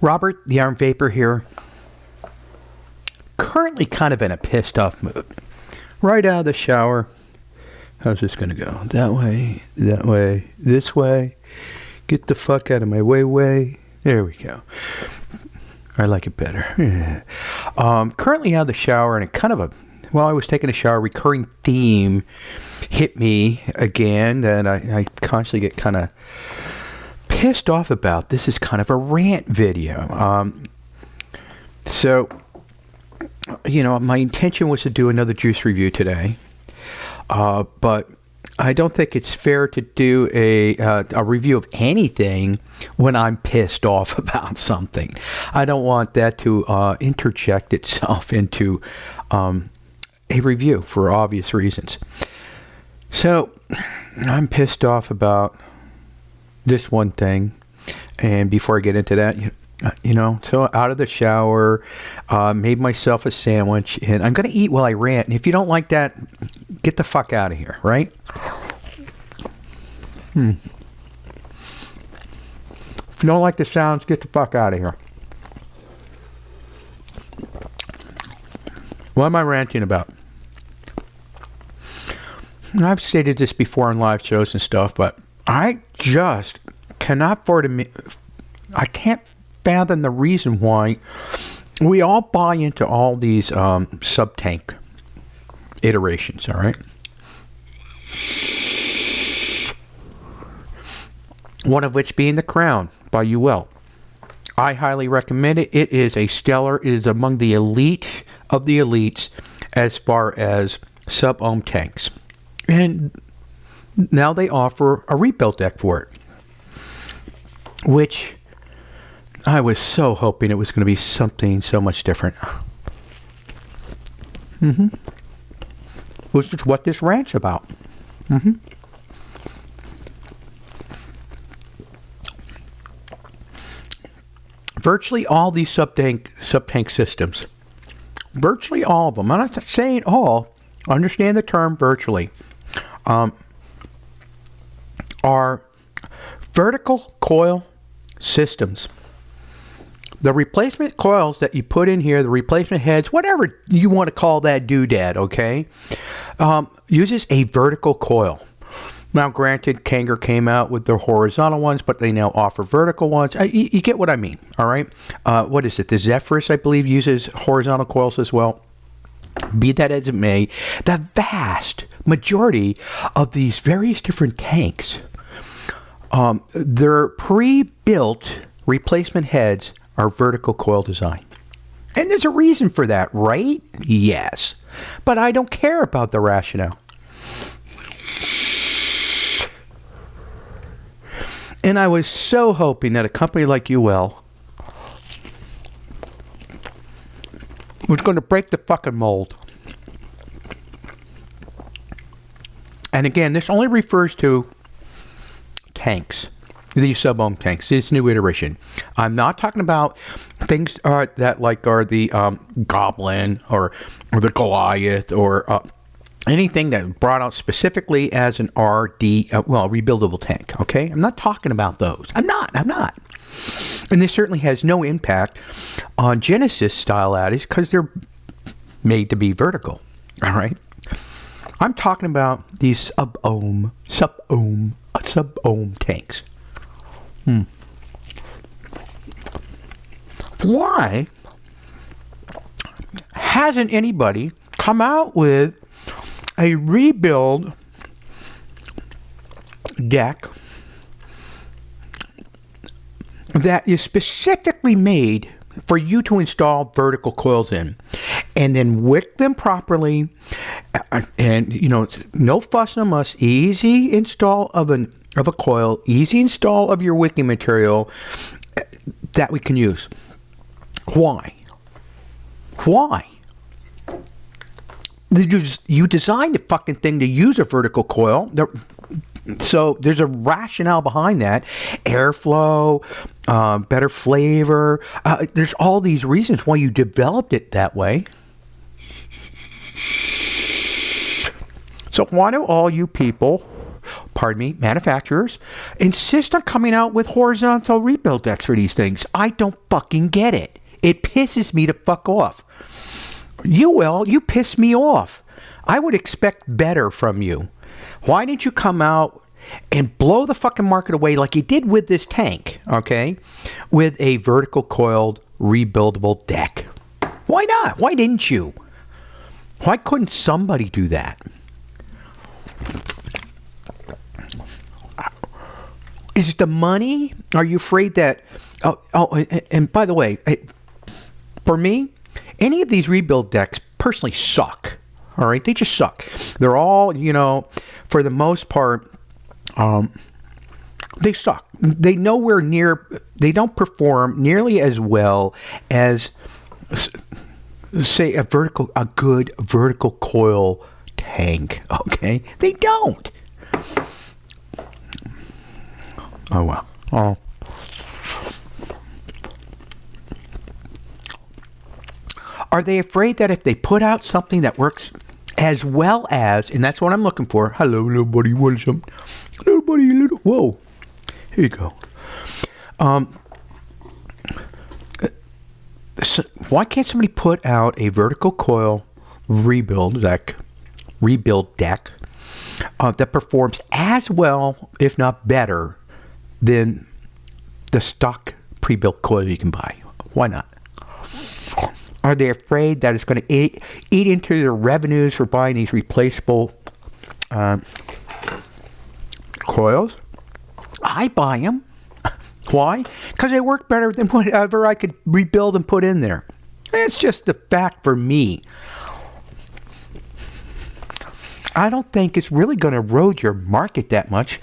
Robert, the Iron Vapor here. Currently kind of in a pissed off mood. Right out of the shower. How's this going to go? That way, this way. Get the fuck out of my way. There we go. I like it better. Yeah. Currently out of the shower and while I was taking a shower, recurring theme hit me again that I constantly get kind of pissed off about. This is kind of a rant video. So, my intention was to do another juice review today, but I don't think it's fair to do a review of anything when I'm pissed off about something. I don't want that to interject itself into a review for obvious reasons. So I'm pissed off about this one thing, and before I get into that, so out of the shower, made myself a sandwich, and I'm gonna eat while I rant. And if you don't like that, get the fuck out of here, right? If you don't like the sounds, get the fuck out of here. What am I ranting about? I've stated this before on live shows and stuff, but I just cannot I can't fathom the reason why we all buy into all these sub-tank iterations, all right? One of which being the Crown by UL. I highly recommend it. It is a stellar. It is among the elite of the elites as far as sub-ohm tanks. And now they offer a rebuild deck for it, which I was so hoping it was going to be something so much different. Which is what this rant's about. Virtually all these sub-tank systems, virtually all of them, I'm not saying all, understand the term virtually, are vertical coil systems. The replacement coils that you put in here, the replacement heads, whatever you want to call that doodad, okay, uses a vertical coil. Now, granted, Kanger came out with their horizontal ones, but they now offer vertical ones. You get what I mean, all right? What is it? The Zephyrus, I believe, uses horizontal coils as well. Be that as it may, the vast majority of these various different tanks, their pre-built replacement heads are vertical coil design. And there's a reason for that, right? Yes. But I don't care about the rationale. And I was so hoping that a company like UL was going to break the fucking mold. And again, this only refers to tanks, these sub-ohm tanks, this new iteration. I'm not talking about things that are the Goblin or the Goliath or anything that brought out specifically as an rebuildable tank, okay? I'm not talking about those. I'm not. And this certainly has no impact on Genesis style addies because they're made to be vertical, all right? I'm talking about these sub-ohm tanks. Why hasn't anybody come out with a rebuild deck that is specifically made for you to install vertical coils in and then wick them properly and no fuss, no muss, easy install of a coil, easy install of your wicking material that we can use? Why? You designed the fucking thing to use a vertical coil. So there's a rationale behind that. Airflow, better flavor. There's all these reasons why you developed it that way. So why do all you people manufacturers insist on coming out with horizontal rebuild decks for these things. I don't fucking get it. It pisses me to fuck off. You piss me off. I would expect better from you. Why didn't you come out and blow the fucking market away like you did with this tank, okay? With a vertical coiled rebuildable deck. Why not? Why didn't you? Why couldn't somebody do that? Is it the money? Are you afraid that... and by the way, for me, any of these rebuild decks personally suck. All right? They just suck. They're all, for the most part, they suck. They don't perform nearly as well as, say, a good vertical coil tank. Okay? They don't. Oh, well. Oh. Are they afraid that if they put out something that works as well as, and that's what I'm looking for. Hello, little buddy. What is up? Little buddy, whoa. Here you go. So why can't somebody put out a vertical coil rebuild deck that performs as well, if not better, than the stock pre-built coil you can buy? Why not? Are they afraid that it's going to eat into their revenues for buying these replaceable coils? I buy them. Why? Because they work better than whatever I could rebuild and put in there. It's just the fact for me. I don't think it's really going to erode your market that much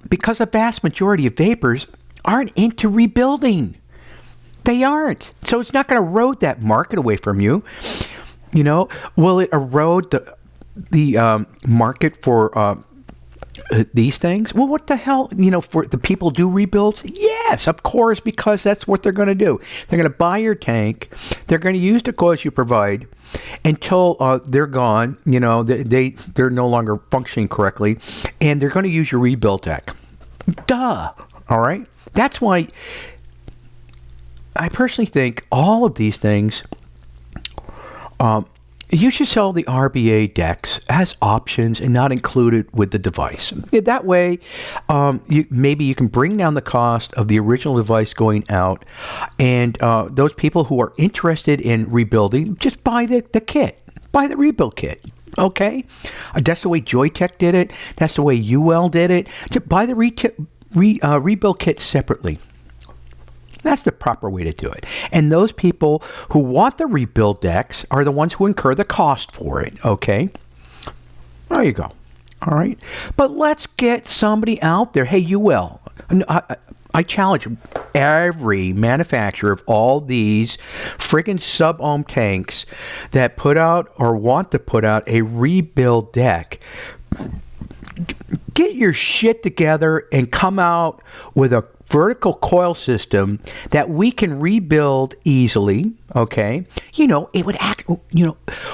because a vast majority of vapors aren't into rebuilding. They aren't. So it's not going to erode that market away from you. Will it erode the market for these things? Well, what the hell? For the people do rebuilds? Yes, of course, because that's what they're going to do. They're going to buy your tank. They're going to use the coils you provide until they're gone. They're no longer functioning correctly, and they're going to use your rebuild deck. Duh. All right. That's why I personally think all of these things, you should sell the RBA decks as options and not included with the device. That way, maybe you can bring down the cost of the original device going out, and those people who are interested in rebuilding, just buy the kit. Buy the rebuild kit. Okay? That's the way Joytech did it. That's the way UL did it. Just buy the rebuild kit separately. That's the proper way to do it. And those people who want the rebuild decks are the ones who incur the cost for it, okay? There you go. All right? But let's get somebody out there. Hey, you will. I challenge every manufacturer of all these friggin' sub-ohm tanks that put out or want to put out a rebuild deck. Get your shit together and come out with a vertical coil system that we can rebuild easily, okay? It would act,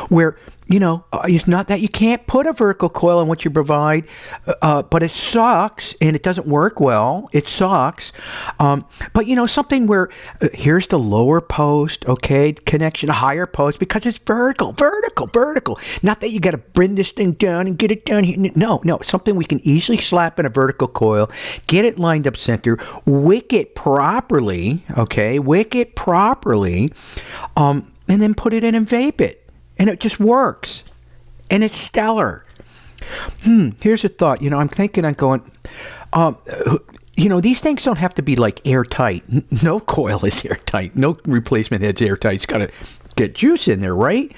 where, it's not that you can't put a vertical coil in what you provide, but it sucks and it doesn't work well. It sucks. But, something where here's the lower post, okay, connection, higher post, because it's vertical. Not that you got to bring this thing down and get it down here. No, something we can easily slap in a vertical coil, get it lined up center, wick it properly, okay, and then put it in and vape it. And it just works. And it's stellar. Here's a thought. I'm thinking, I'm going, these things don't have to be like airtight. No coil is airtight. No replacement head's airtight. It's got to get juice in there, right?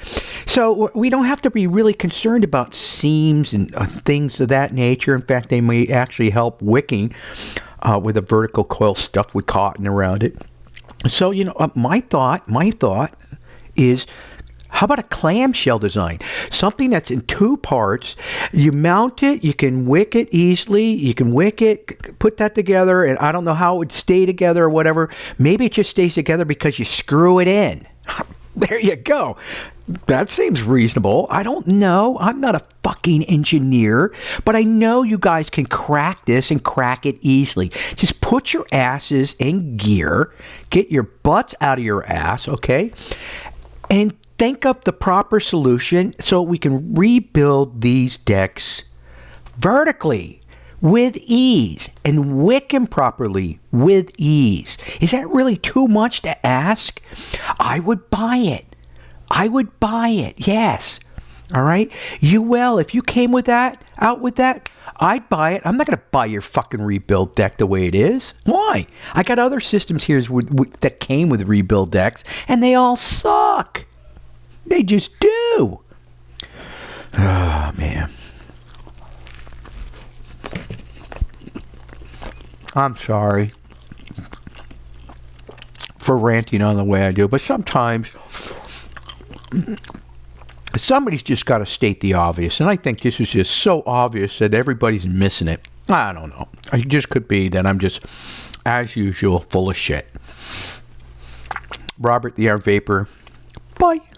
So we don't have to be really concerned about seams and things of that nature. In fact, they may actually help wicking with a vertical coil stuffed with cotton around it. So, my thought is, how about a clamshell design? Something that's in two parts. You mount it, you can wick it easily, you can wick it, put that together, and I don't know how it would stay together or whatever. Maybe it just stays together because you screw it in. There you go. That seems reasonable. I don't know. I'm not a fucking engineer, but I know you guys can crack this and crack it easily. Just put your asses in gear, get your butts out of your ass, okay? And think up the proper solution so we can rebuild these decks vertically with ease and wick them properly with ease. Is that really too much to ask? I would buy it. I would buy it, yes. All right? You will. If you came with that, out with that, I'd buy it. I'm not going to buy your fucking rebuild deck the way it is. Why? I got other systems here that came with rebuild decks, and they all suck. They just do. Oh, man. I'm sorry for ranting on the way I do, but sometimes somebody's just got to state the obvious, and I think this is just so obvious that everybody's missing it. I don't know. It just could be that I'm just, as usual, full of shit. Robert the Air Vapor. Bye.